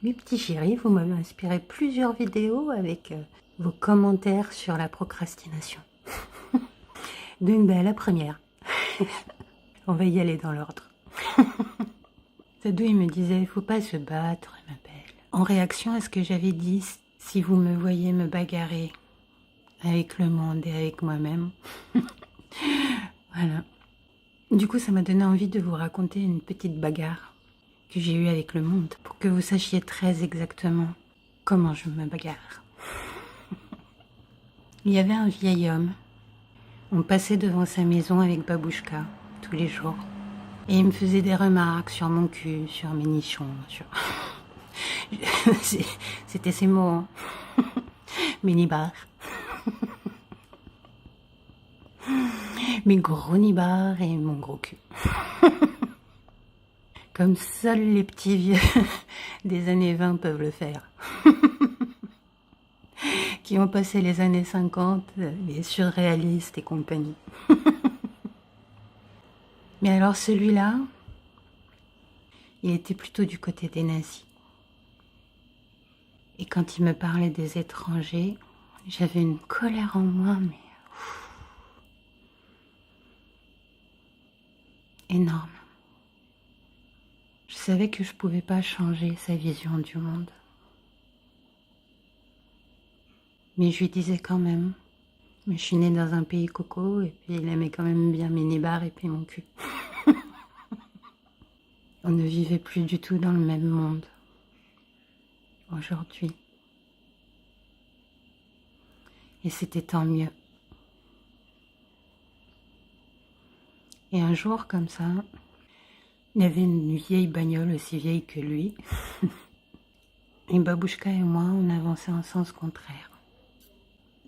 Mes petits chéris, vous m'avez inspiré plusieurs vidéos avec vos commentaires sur la procrastination. Donc la première, on va y aller dans l'ordre. Sadou, il me disait, il faut pas se battre, ma belle. En réaction à ce que j'avais dit, si vous me voyez me bagarrer avec le monde et avec moi-même. Voilà. Du coup, ça m'a donné envie de vous raconter une petite bagarre que j'ai eue avec le monde, pour que vous sachiez très exactement comment je me bagarre. Il y avait un vieil homme. On passait devant sa maison avec Babouchka tous les jours. Et il me faisait des remarques sur mon cul, sur mes nichons, sur... C'était ces mots, hein. Mes nibards. Mes gros nibards et mon gros cul. Comme seuls les petits vieux des années 20 peuvent le faire. Qui ont passé les années 50, les surréalistes et compagnie. Mais alors celui-là, il était plutôt du côté des nazis. Et quand il me parlait des étrangers, j'avais une colère en moi, mais énorme. Je savais que je ne pouvais pas changer sa vision du monde. Mais je lui disais quand même, mais je suis née dans un pays coco, et puis il aimait quand même bien mes nibards et puis mon cul. On ne vivait plus du tout dans le même monde aujourd'hui. Et c'était tant mieux. Et un jour, comme ça, il y avait une vieille bagnole aussi vieille que lui. Et Babouchka et moi, on avançait en sens contraire.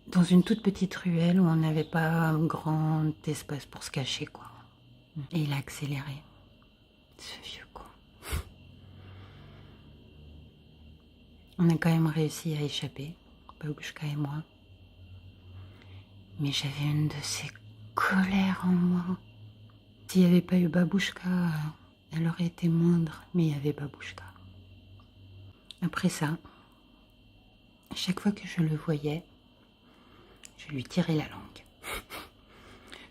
Dans une toute petite ruelle où on n'avait pas un grand espace pour se cacher, quoi. Et il a accéléré. Ce vieux con. On a quand même réussi à échapper, Babouchka et moi. Mais j'avais une de ces colères en moi. S'il n'y avait pas eu Babouchka, elle aurait été moindre, mais il y avait Babouchka. Après ça, à chaque fois que je le voyais, je lui tirais la langue.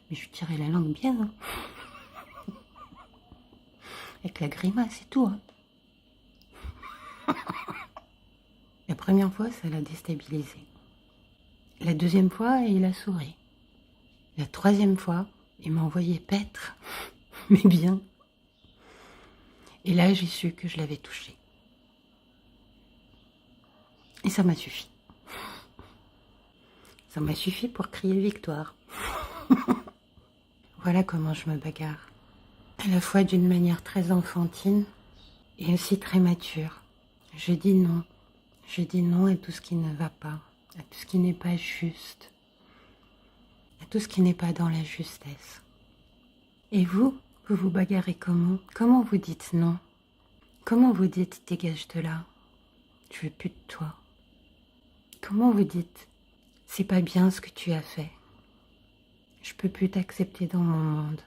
Mais je lui tirais la langue bien, hein. Avec la grimace et tout, hein. La première fois, ça l'a déstabilisé. La deuxième fois, il a souri. La troisième fois, il m'a envoyé paître, mais bien. Et là, j'ai su que je l'avais touché. Et ça m'a suffi. Ça m'a suffi pour crier victoire. Voilà comment je me bagarre. À la fois d'une manière très enfantine et aussi très mature. Je dis non. Je dis non à tout ce qui ne va pas, à tout ce qui n'est pas juste, à tout ce qui n'est pas dans la justesse. Et vous vous bagarrez comment? Comment vous dites non? Comment vous dites dégage de là? Je veux plus de toi. Comment vous dites c'est pas bien ce que tu as fait? Je peux plus t'accepter dans mon monde.